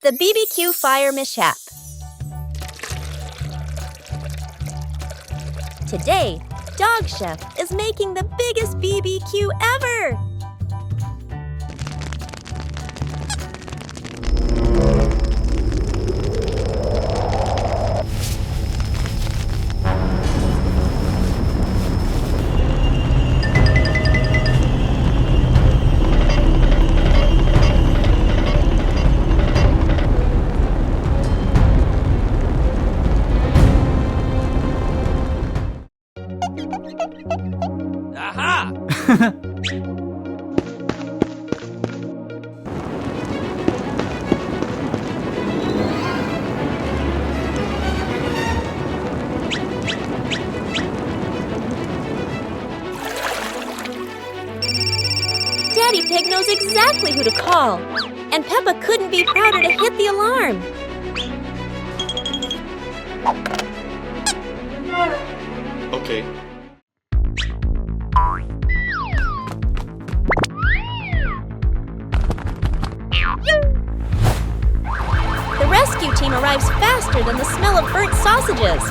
The BBQ fire mishap. Today, Dog Chef is making the biggest BBQ ever! Aha! Daddy Pig knows exactly who to call, and Peppa couldn't be prouder to hit the alarm. Okay. The rescue team arrives faster than the smell of burnt sausages.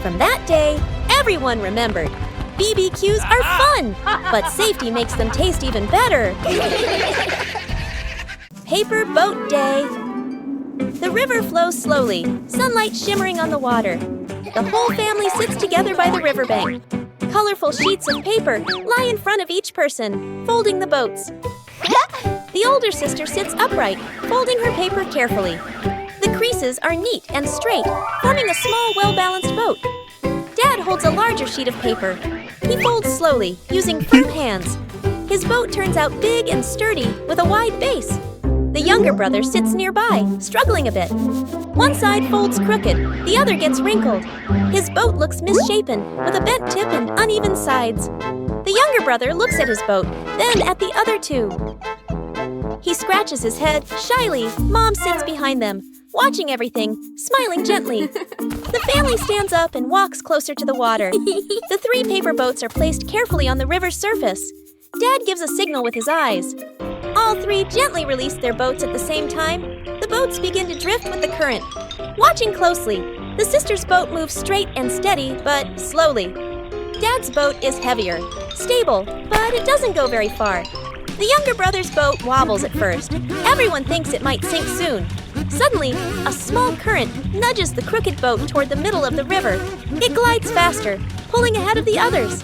From that day, everyone remembered. BBQs are fun, but safety makes them taste even better. Paper Boat Day. The river flows slowly, sunlight shimmering on the water. The whole family sits together by the riverbank. Colorful sheets of paper lie in front of each person, folding the boats. The older sister sits upright, folding her paper carefully. The creases are neat and straight, forming a small, well-balanced boat. Dad holds a larger sheet of paper. He folds slowly, using firm hands. His boat turns out big and sturdy, with a wide base. The younger brother sits nearby, struggling a bit. One side folds crooked, the other gets wrinkled. His boat looks misshapen, with a bent tip and uneven sides. The younger brother looks at his boat, then at the other two. He scratches his head. Shyly, Mom sits behind them, watching everything, smiling gently. The family stands up and walks closer to the water. The 3 paper boats are placed carefully on the river's surface. Dad gives a signal with his eyes. All 3 gently release their boats at the same time. The boats begin to drift with the current. Watching closely, the sister's boat moves straight and steady, but slowly. Dad's boat is heavier, stable, but it doesn't go very far. The younger brother's boat wobbles at first. Everyone thinks it might sink soon. Suddenly, a small current nudges the crooked boat toward the middle of the river. It glides faster, pulling ahead of the others.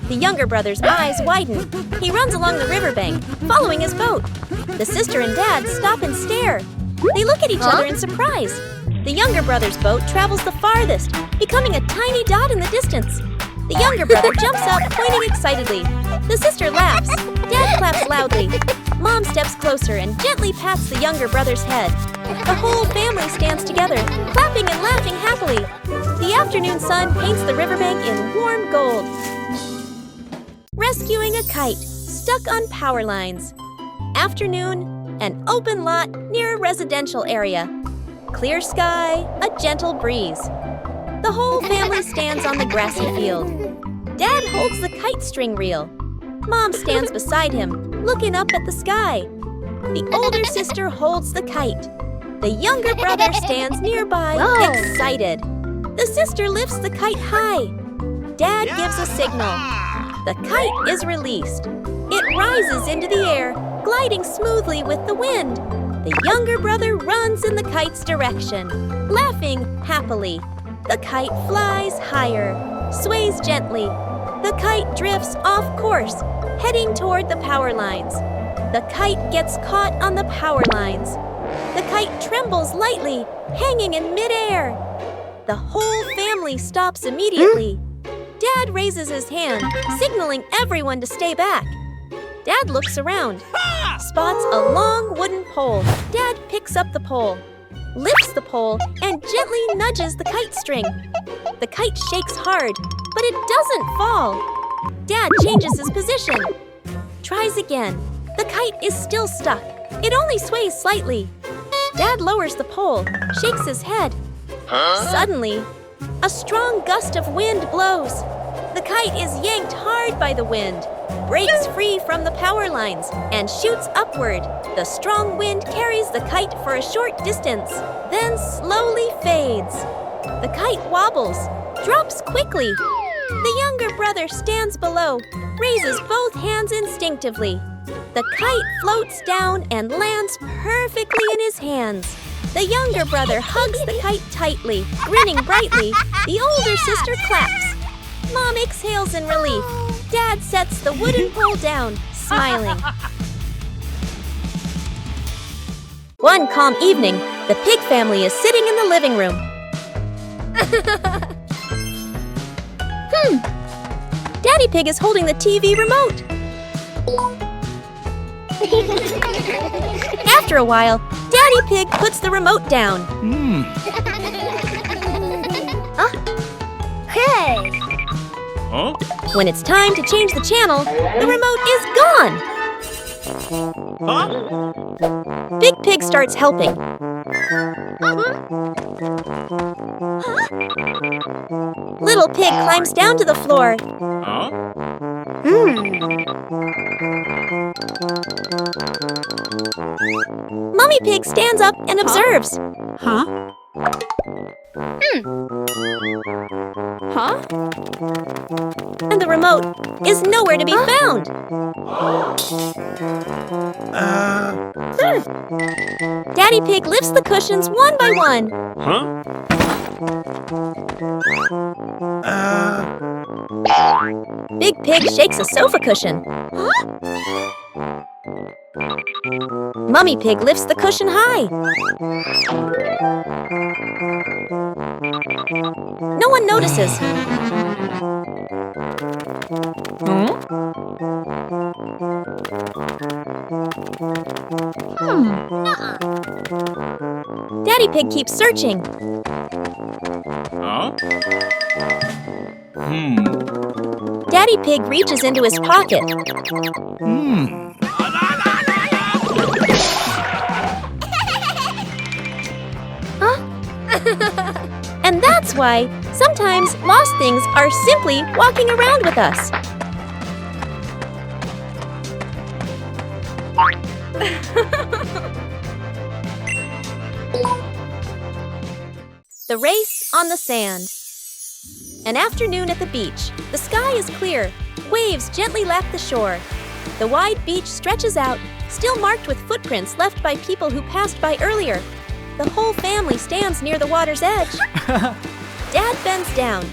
The younger brother's eyes widen. He runs along the riverbank, following his boat. The sister and dad stop and stare. They look at each other in surprise. The younger brother's boat travels the farthest, becoming a tiny dot in the distance. The younger brother jumps up, pointing excitedly. The sister laughs. Dad claps loudly. Mom steps closer and gently pats the younger brother's head. The whole family stands together, clapping and laughing happily. The afternoon sun paints the riverbank in warm gold. Rescuing a kite stuck on power lines. Afternoon, an open lot near a residential area. Clear sky, a gentle breeze. The whole family stands on the grassy field. Dad holds the kite string reel. Mom stands beside him, looking up at the sky. The older sister holds the kite. The younger brother stands nearby, excited. The sister lifts the kite high. Dad gives a signal. The kite is released. It rises into the air, gliding smoothly with the wind. The younger brother runs in the kite's direction, laughing happily. The kite flies higher, sways gently. The kite drifts off course, heading toward the power lines. The kite gets caught on the power lines. The kite trembles lightly, hanging in midair. The whole family stops immediately. Dad raises his hand, signaling everyone to stay back. Dad looks around, spots a long wooden pole. Dad picks up the pole, lifts the pole, and gently nudges the kite string. The kite shakes hard, but it doesn't fall. Dad changes his position. Tries again. The kite is still stuck. It only sways slightly. Dad lowers the pole, shakes his head. Suddenly, a strong gust of wind blows. The kite is yanked hard by the wind, breaks free from the power lines, and shoots upward. The strong wind carries the kite for a short distance, then slowly fades. The kite wobbles, drops quickly. The younger brother stands below, raises both hands instinctively. The kite floats down and lands perfectly in his hands. The younger brother hugs the kite tightly, grinning brightly. The older sister claps. Mom exhales in relief. Dad sets the wooden pole down, smiling. One calm evening, the pig family is sitting in the living room. Daddy Pig is holding the TV remote. After a while, Daddy Pig puts the remote down. Hey! Huh? When it's time to change the channel, the remote is gone. Huh? Big Pig starts helping. Little Pig climbs down to the floor. Huh? Mummy Pig stands up and observes. Huh? And the remote is nowhere to be found. Daddy Pig lifts the cushions one by one. Huh? Big Pig shakes a sofa cushion. Mummy Pig lifts the cushion high. No one notices. Daddy Pig keeps searching. Huh? Daddy Pig reaches into his pocket. And that's why sometimes lost things are simply walking around with us. The race on the sand. An afternoon at the beach. The sky is clear. Waves gently lap the shore. The wide beach stretches out, still marked with footprints left by people who passed by earlier. The whole family stands near the water's edge. Dad bends down,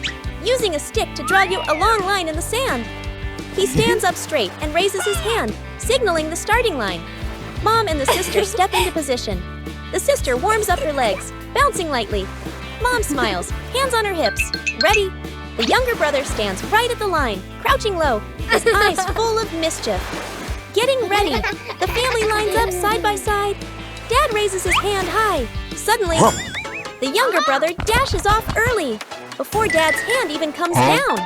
using a stick to draw you a long line in the sand. He stands up straight and raises his hand, signaling the starting line. Mom and the sister step into position. The sister warms up her legs, bouncing lightly. Mom smiles, hands on her hips. Ready? The younger brother stands right at the line, crouching low, his eyes full of mischief. Getting ready, the family lines up side by side. Dad raises his hand high. Suddenly, the younger brother dashes off early, before Dad's hand even comes down.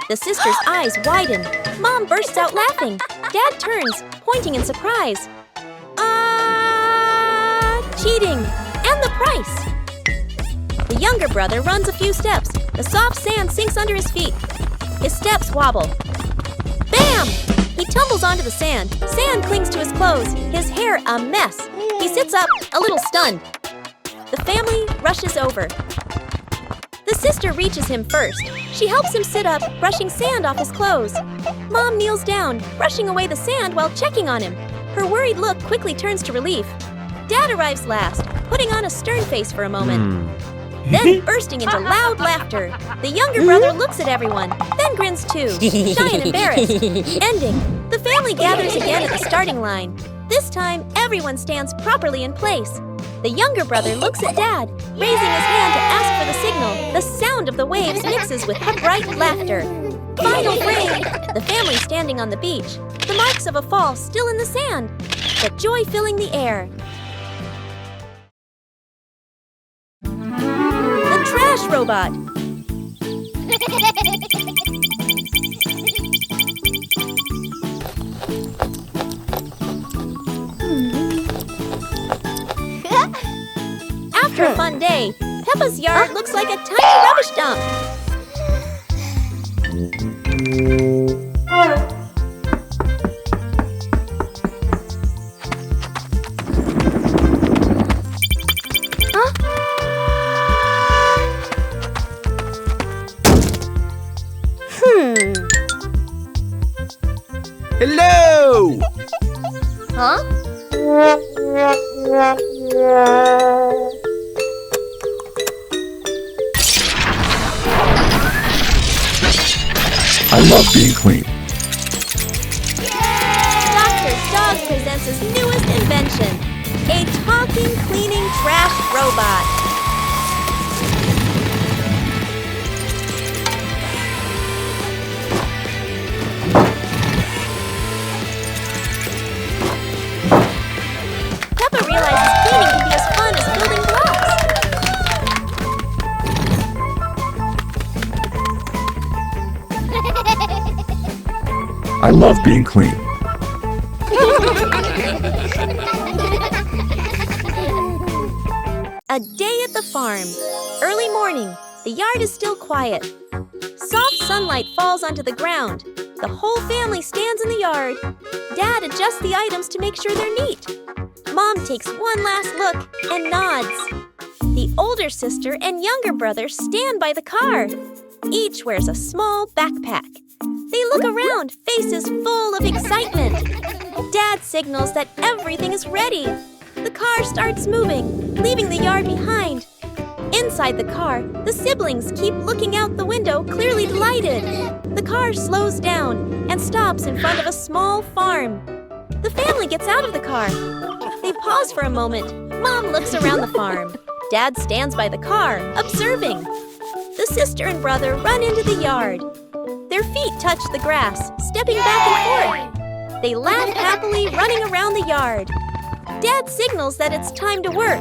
The sister's eyes widen. Mom bursts out laughing. Dad turns, pointing in surprise. Cheating! And the price! The younger brother runs a few steps. The soft sand sinks under his feet. His steps wobble. Bam! He tumbles onto the sand. Sand clings to his clothes, his hair a mess. He sits up, a little stunned. The family rushes over. The sister reaches him first. She helps him sit up, brushing sand off his clothes. Mom kneels down, brushing away the sand while checking on him. Her worried look quickly turns to relief. Dad arrives last, putting on a stern face for a moment. Then bursting into loud laughter. The younger brother looks at everyone, then grins too, shy and embarrassed. Ending. The family gathers again at the starting line. This time, everyone stands properly in place. The younger brother looks at Dad, raising his hand to ask for the signal. The sound of the waves mixes with bright laughter. Final frame. The family standing on the beach. The marks of a fall still in the sand, but joy filling the air. The trash robot. After a fun day, Peppa's yard looks like a tiny rubbish dump. Hello! I love being clean. Dr. Dog presents his newest invention, a talking, cleaning trash robot. Peppa realizes cleaning can be as fun as building blocks. I love being clean. A day at the farm. Early morning. The yard is still quiet. Soft sunlight falls onto the ground. The whole family stands in the yard. Dad adjusts the items to make sure they're neat. Mom takes one last look and nods. The older sister and younger brother stand by the car. Each wears a small backpack. They look around, faces full of excitement. Dad signals that everything is ready. The car starts moving, leaving the yard behind. Inside the car, the siblings keep looking out the window, clearly delighted. The car slows down and stops in front of a small farm. The family gets out of the car. They pause for a moment. Mom looks around the farm. Dad stands by the car, observing. The sister and brother run into the yard. Their feet touch the grass, stepping back and forth. They laugh happily, running around the yard. Dad signals that it's time to work.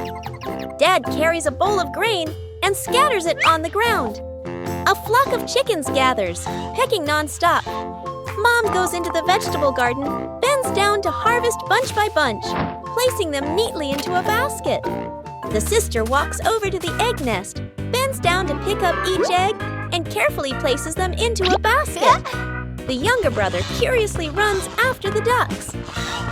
Dad carries a bowl of grain and scatters it on the ground. A flock of chickens gathers, pecking nonstop. Mom goes into the vegetable garden, bends down to harvest bunch by bunch, placing them neatly into a basket. The sister walks over to the egg nest, bends down to pick up each egg, and carefully places them into a basket. The younger brother curiously runs after the ducks.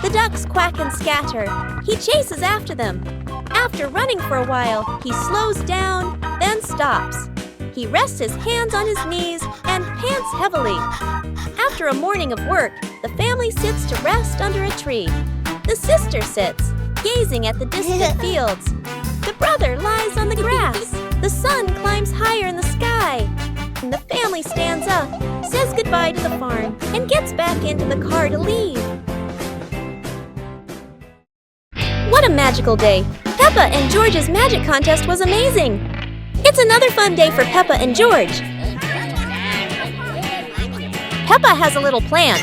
The ducks quack and scatter. He chases after them. After running for a while, he slows down, then stops. He rests his hands on his knees and pants heavily. After a morning of work, the family sits to rest under a tree. The sister sits, gazing at the distant fields. The brother lies on the grass. The sun climbs higher in the sky. And the family stands up, says goodbye to the farm, and gets back into the car to leave. What a magical day! Peppa and George's magic contest was amazing! It's another fun day for Peppa and George. Peppa has a little plan.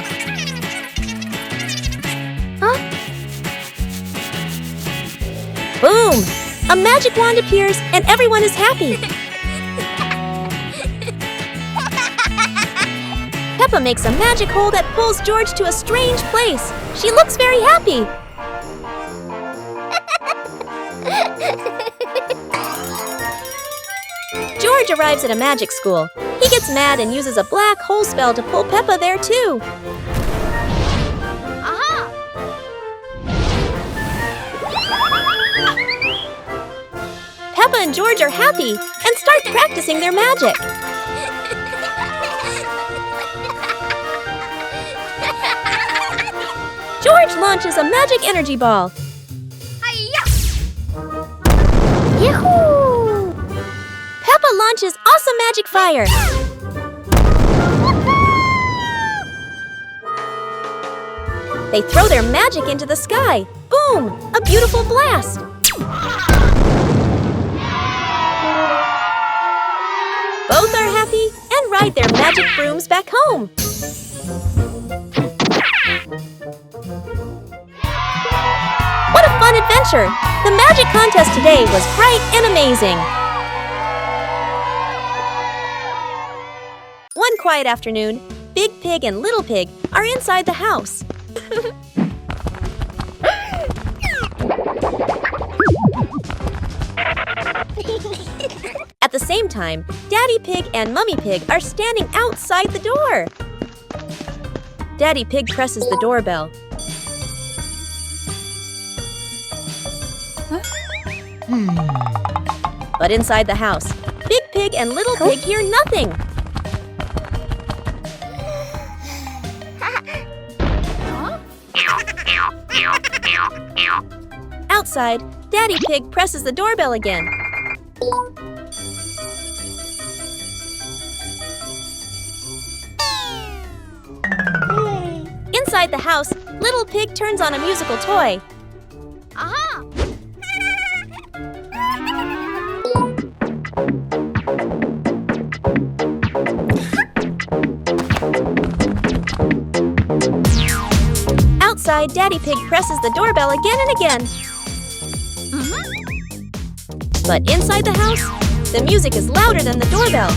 Boom! A magic wand appears and everyone is happy. Peppa makes a magic hole that pulls George to a strange place. She looks very happy. George arrives at a magic school. He gets mad and uses a black hole spell to pull Peppa there too. Peppa and George are happy and start practicing their magic. George launches a magic energy ball. Yahoo! Peppa launches awesome magic fire. They throw their magic into the sky. Boom! A beautiful blast. Both are happy and ride their magic brooms back home. What a fun adventure! The magic contest today was bright and amazing. quiet afternoon, Big Pig and Little Pig are inside the house. At the same time, Daddy Pig and Mummy Pig are standing outside the door. Daddy Pig presses the doorbell. But inside the house, Big Pig and Little Pig hear nothing. Outside, Daddy Pig presses the doorbell again. Inside the house, Little Pig turns on a musical toy. Aha! Outside, Daddy Pig presses the doorbell again and again. But inside the house, the music is louder than the doorbell.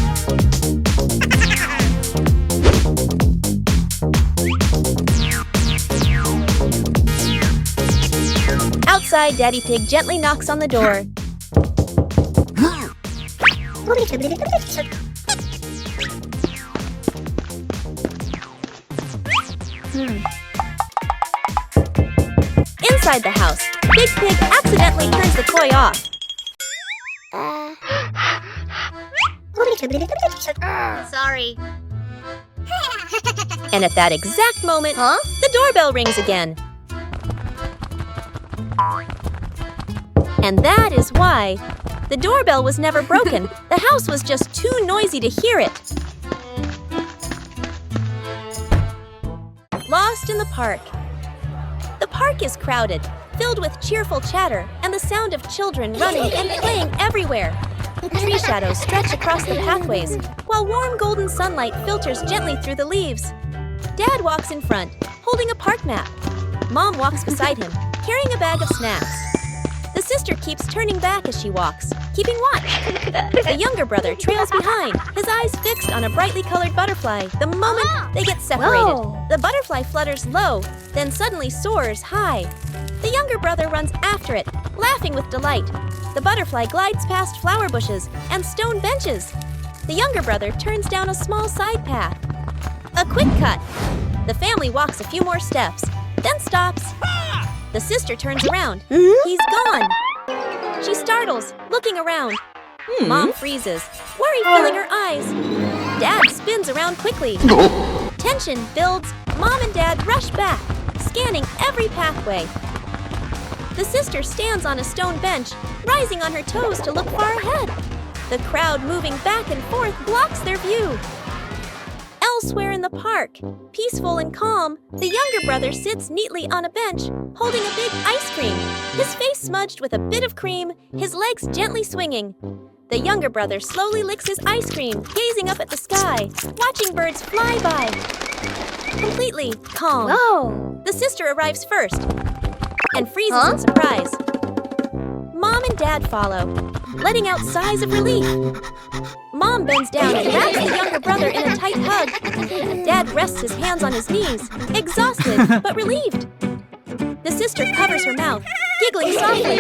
Outside, Daddy Pig gently knocks on the door. Inside the house, Big Pig accidentally turns the toy off. Sorry. And at that exact moment, the doorbell rings again. And that is why the doorbell was never broken. The house was just too noisy to hear it. Lost in the park. The park is crowded, filled with cheerful chatter and the sound of children running and playing everywhere. Tree shadows stretch across the pathways, while warm golden sunlight filters gently through the leaves. Dad walks in front, holding a park map. Mom walks beside him, carrying a bag of snacks. The sister keeps turning back as she walks, keeping watch. The younger brother trails behind, his eyes fixed on a brightly colored butterfly the moment they get separated. Whoa. The butterfly flutters low, then suddenly soars high. The younger brother runs after it, laughing with delight. The butterfly glides past flower bushes and stone benches. The younger brother turns down a small side path. A quick cut. The family walks a few more steps, then stops. The sister turns around. He's gone. She startles, looking around. Mom freezes, worry filling her eyes. Dad spins around quickly. Tension builds. Mom and Dad rush back, scanning every pathway. The sister stands on a stone bench, rising on her toes to look far ahead. The crowd moving back and forth blocks their view. Elsewhere in the park, peaceful and calm, the younger brother sits neatly on a bench, holding a big ice cream, his face smudged with a bit of cream, his legs gently swinging. The younger brother slowly licks his ice cream, gazing up at the sky, watching birds fly by. Completely calm. Whoa. The sister arrives first and freezes in surprise. Mom and Dad follow, letting out sighs of relief. Mom bends down and wraps the younger brother in a tight hug. Dad rests his hands on his knees, exhausted but relieved. The sister covers her mouth, giggling softly.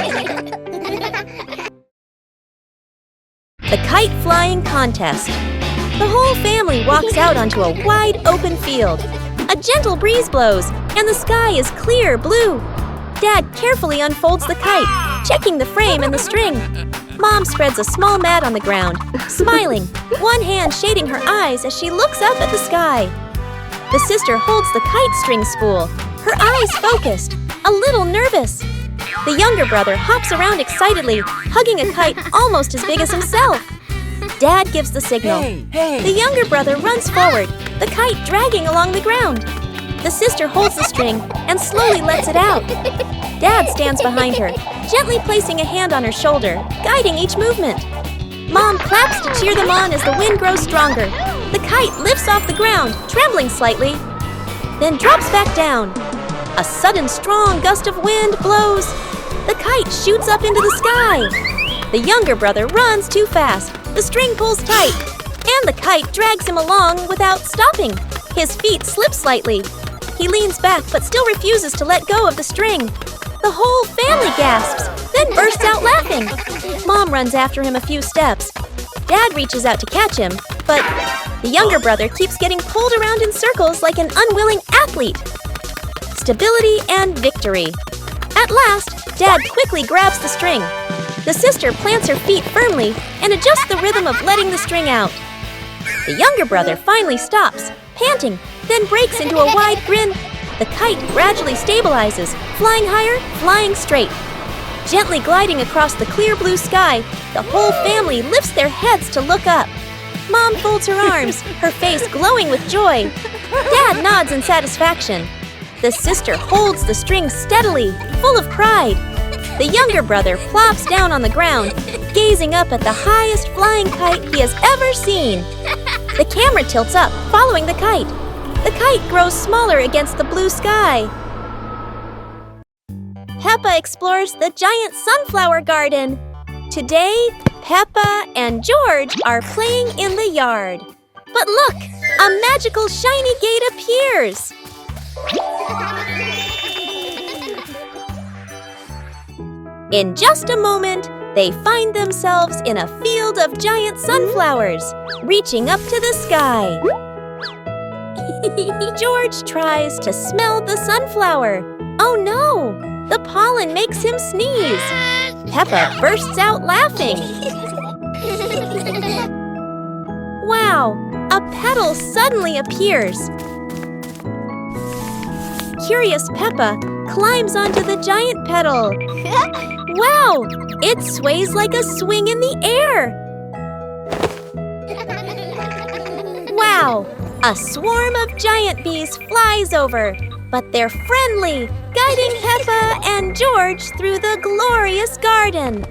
The kite flying contest. The whole family walks out onto a wide open field. A gentle breeze blows, and the sky is clear blue. Dad carefully unfolds the kite, checking the frame and the string. Mom spreads a small mat on the ground, smiling, one hand shading her eyes as she looks up at the sky. The sister holds the kite string spool, her eyes focused, a little nervous. The younger brother hops around excitedly, hugging a kite almost as big as himself. Dad gives the signal. Hey. The younger brother runs forward, the kite dragging along the ground. The sister holds the string and slowly lets it out. Dad stands behind her, gently placing a hand on her shoulder, guiding each movement. Mom claps to cheer them on as the wind grows stronger. The kite lifts off the ground, trembling slightly, then drops back down. A sudden strong gust of wind blows. The kite shoots up into the sky. The younger brother runs too fast. The string pulls tight, and the kite drags him along without stopping. His feet slip slightly. He leans back but still refuses to let go of the string. The whole family gasps, then bursts out laughing. Mom runs after him a few steps. Dad reaches out to catch him, but the younger brother keeps getting pulled around in circles like an unwilling athlete. Stability and victory. At last, Dad quickly grabs the string. The sister plants her feet firmly and adjusts the rhythm of letting the string out. The younger brother finally stops, panting, then breaks into a wide grin. The kite gradually stabilizes, flying higher, flying straight. Gently gliding across the clear blue sky, the whole family lifts their heads to look up. Mom folds her arms, her face glowing with joy. Dad nods in satisfaction. The sister holds the string steadily, full of pride. The younger brother plops down on the ground, gazing up at the highest flying kite he has ever seen. The camera tilts up, following the kite. The kite grows smaller against the blue sky. Peppa explores the giant sunflower garden. Today, Peppa and George are playing in the yard. But look, a magical shiny gate appears. In just a moment, they find themselves in a field of giant sunflowers, reaching up to the sky. George tries to smell the sunflower. Oh no! The pollen makes him sneeze. Peppa bursts out laughing. Wow! A petal suddenly appears. Curious Peppa climbs onto the giant petal. Wow! It sways like a swing in the air. Wow! A swarm of giant bees flies over, but they're friendly, guiding Peppa and George through the glorious garden.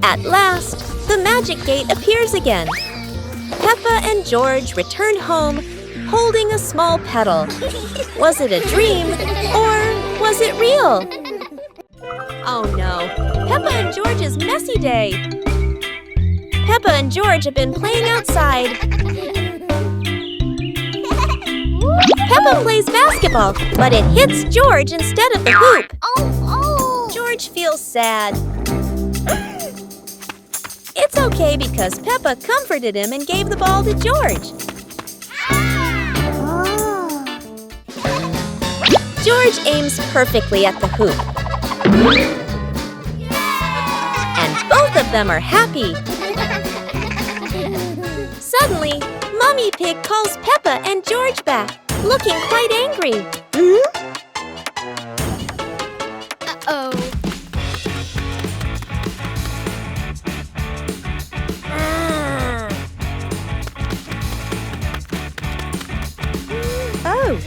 At last, the magic gate appears again. Peppa and George return home, holding a small petal. Was it a dream, or was it real? Oh no, Peppa and George's messy day. Peppa and George have been playing outside. Peppa plays basketball, but it hits George instead of the hoop. George feels sad. It's okay because Peppa comforted him and gave the ball to George. George aims perfectly at the hoop. And both of them are happy. Suddenly, Mummy Pig calls Peppa and George back, looking quite angry. Uh-oh. Oh.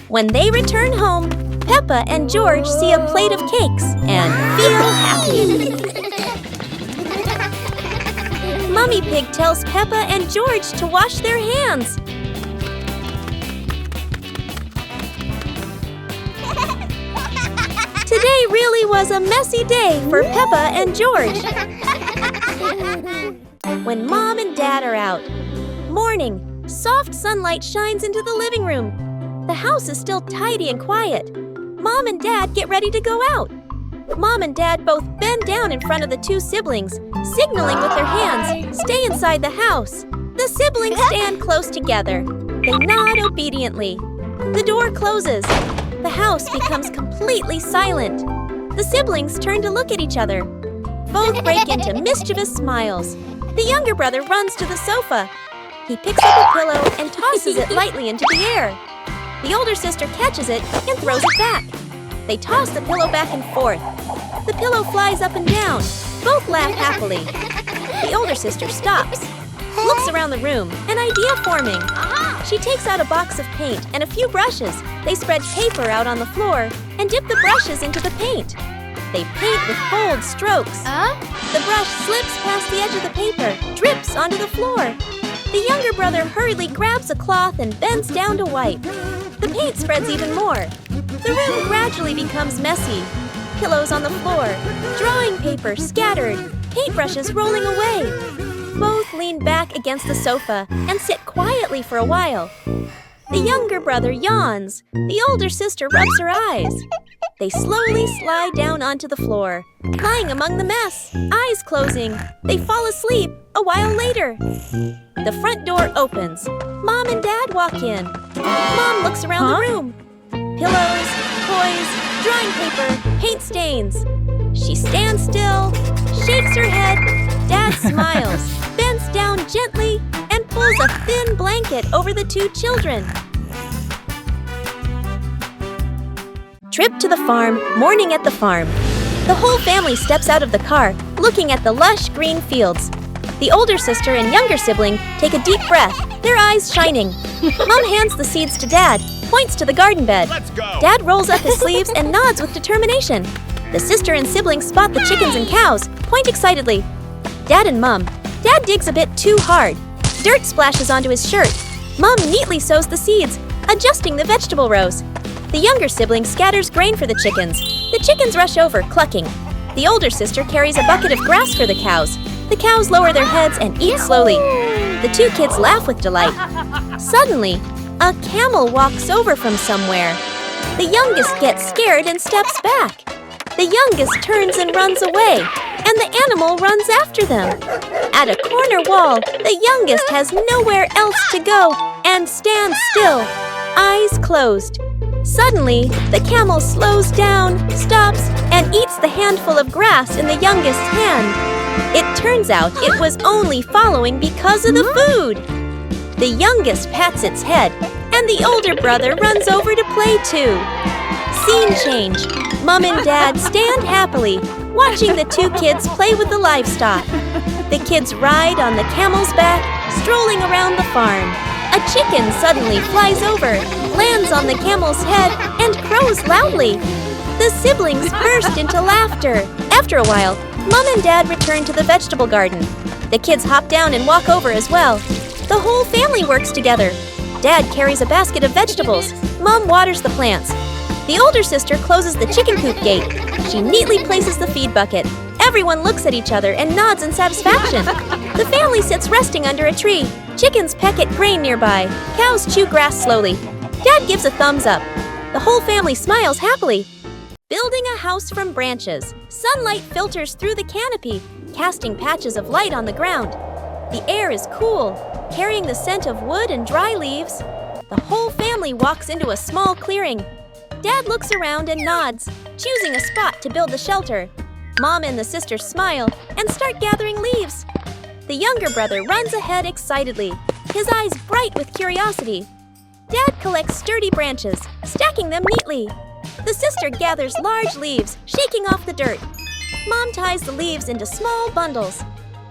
When they return home, Peppa and George see a plate of cakes and feel happy. Mummy Pig tells Peppa and George to wash their hands. Today really was a messy day for Peppa and George. When Mom and Dad are out. Morning, soft sunlight shines into the living room. The house is still tidy and quiet. Mom and Dad get ready to go out. Mom and Dad both bend down in front of the two siblings, signaling with their hands, "Stay inside the house." The siblings stand close together. They nod obediently. The door closes. The house becomes completely silent. The siblings turn to look at each other. Both break into mischievous smiles. The younger brother runs to the sofa. He picks up a pillow and tosses it lightly into the air. The older sister catches it and throws it back. They toss the pillow back and forth. The pillow flies up and down. Both laugh happily. The older sister stops, looks around the room, an idea forming. She takes out a box of paint and a few brushes. They spread paper out on the floor and dip the brushes into the paint. They paint with bold strokes. The brush slips past the edge of the paper, drips onto the floor. The younger brother hurriedly grabs a cloth and bends down to wipe. The paint spreads even more. The room gradually becomes messy. Pillows on the floor, drawing paper scattered, paintbrushes rolling away. Both lean back against the sofa and sit quietly for a while. The younger brother yawns. The older sister rubs her eyes. They slowly slide down onto the floor, lying among the mess, eyes closing. They fall asleep a while later. The front door opens. Mom and Dad walk in. Mom looks around the room. Pillows, toys, drawing paper, paint stains. She stands still, shakes her head. Dad smiles, bends down gently, and pulls a thin blanket over the two children. Trip to the farm, morning at the farm. The whole family steps out of the car, looking at the lush green fields. The older sister and younger sibling take a deep breath, their eyes shining. Mom hands the seeds to Dad, points to the garden bed. Let's go! Dad rolls up his sleeves and nods with determination. The sister and siblings spot the chickens and cows, point excitedly. Dad and Mom. Dad digs a bit too hard. Dirt splashes onto his shirt. Mom neatly sows the seeds, adjusting the vegetable rows. The younger sibling scatters grain for the chickens. The chickens rush over, clucking. The older sister carries a bucket of grass for the cows. The cows lower their heads and eat slowly. The two kids laugh with delight. Suddenly, a camel walks over from somewhere. The youngest gets scared and steps back. The youngest turns and runs away, and the animal runs after them. At a corner wall, the youngest has nowhere else to go and stands still, eyes closed. Suddenly, the camel slows down, stops, and eats the handful of grass in the youngest's hand. It turns out it was only following because of the food. The youngest pats its head, and the older brother runs over to play too. Scene change. Mom and Dad stand happily, watching the two kids play with the livestock. The kids ride on the camel's back, strolling around the farm. A chicken suddenly flies over, lands on the camel's head, and crows loudly. The siblings burst into laughter. After a while, Mom and Dad return to the vegetable garden. The kids hop down and walk over as well. The whole family works together. Dad carries a basket of vegetables. Mom waters the plants. The older sister closes the chicken coop gate. She neatly places the feed bucket. Everyone looks at each other and nods in satisfaction. The family sits resting under a tree. Chickens peck at grain nearby. Cows chew grass slowly. Dad gives a thumbs up. The whole family smiles happily. Building a house from branches. Sunlight filters through the canopy, casting patches of light on the ground. The air is cool, carrying the scent of wood and dry leaves. The whole family walks into a small clearing. Dad looks around and nods, choosing a spot to build the shelter. Mom and the sisters smile and start gathering leaves. The younger brother runs ahead excitedly, his eyes bright with curiosity. Dad collects sturdy branches, stacking them neatly. The sister gathers large leaves, shaking off the dirt. Mom ties the leaves into small bundles.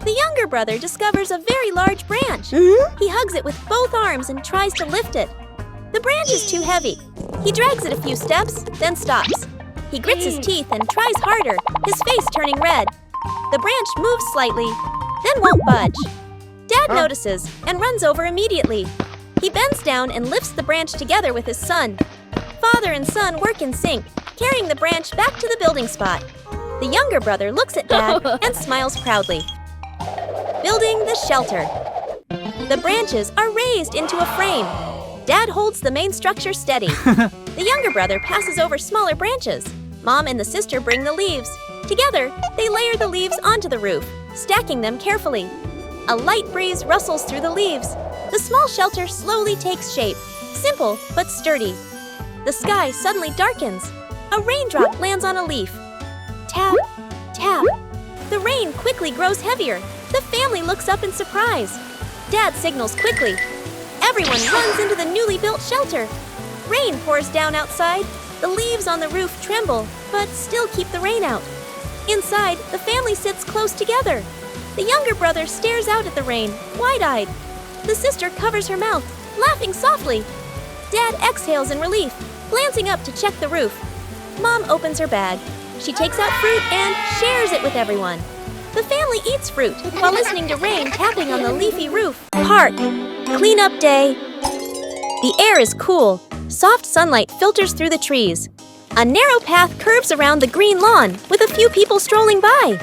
The younger brother discovers a very large branch. He hugs it with both arms and tries to lift it. The branch is too heavy. He drags it a few steps, then stops. He grits his teeth and tries harder, his face turning red. The branch moves slightly, then won't budge. Dad notices and runs over immediately. He bends down and lifts the branch together with his son. Father and son work in sync, carrying the branch back to the building spot. The younger brother looks at Dad and smiles proudly. Building the shelter. The branches are raised into a frame. Dad holds the main structure steady. The younger brother passes over smaller branches. Mom and the sister bring the leaves. Together, they layer the leaves onto the roof, stacking them carefully. A light breeze rustles through the leaves. The small shelter slowly takes shape, simple but sturdy. The sky suddenly darkens. A raindrop lands on a leaf. Tap, tap. The rain quickly grows heavier. The family looks up in surprise. Dad signals quickly. Everyone runs into the newly built shelter. Rain pours down outside. The leaves on the roof tremble, but still keep the rain out. Inside, the family sits close together. The younger brother stares out at the rain, wide-eyed. The sister covers her mouth, laughing softly. Dad exhales in relief, glancing up to check the roof. Mom opens her bag. She takes out fruit and shares it with everyone. The family eats fruit while listening to rain tapping on the leafy roof. Park. Cleanup day. The air is cool. Soft sunlight filters through the trees. A narrow path curves around the green lawn with a few people strolling by.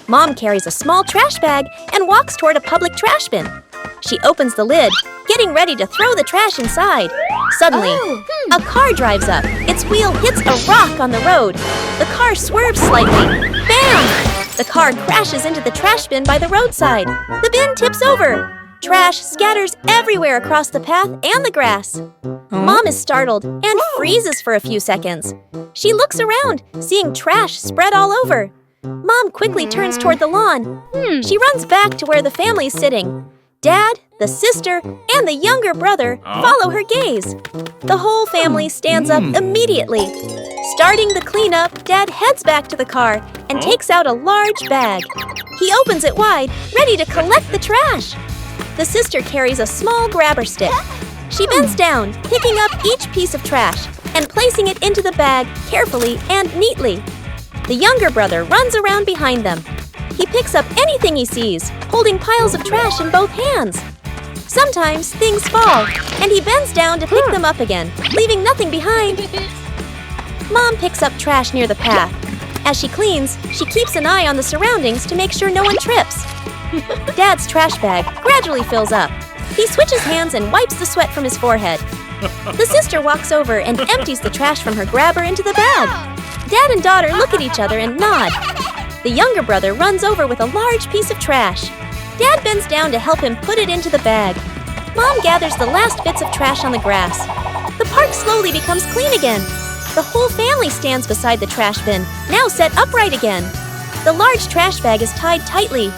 Mom carries a small trash bag and walks toward a public trash bin. She opens the lid, getting ready to throw the trash inside. Suddenly, a car drives up. Its wheel hits a rock on the road. The car swerves slightly. Bam! The car crashes into the trash bin by the roadside. The bin tips over. Trash scatters everywhere across the path and the grass. Mom is startled and freezes for a few seconds. She looks around, seeing trash spread all over. Mom quickly turns toward the lawn. She runs back to where the family's sitting. Dad, the sister, and the younger brother follow her gaze. The whole family stands up immediately. Starting the cleanup, Dad heads back to the car and takes out a large bag. He opens it wide, ready to collect the trash. The sister carries a small grabber stick. She bends down, picking up each piece of trash and placing it into the bag carefully and neatly. The younger brother runs around behind them. He picks up anything he sees, holding piles of trash in both hands. Sometimes things fall, and he bends down to pick them up again, leaving nothing behind. Mom picks up trash near the path. As she cleans, she keeps an eye on the surroundings to make sure no one trips. Dad's trash bag gradually fills up. He switches hands and wipes the sweat from his forehead. The sister walks over and empties the trash from her grabber into the bag. Dad and daughter look at each other and nod. The younger brother runs over with a large piece of trash. Dad bends down to help him put it into the bag. Mom gathers the last bits of trash on the grass. The park slowly becomes clean again. The whole family stands beside the trash bin, now set upright again. The large trash bag is tied tightly,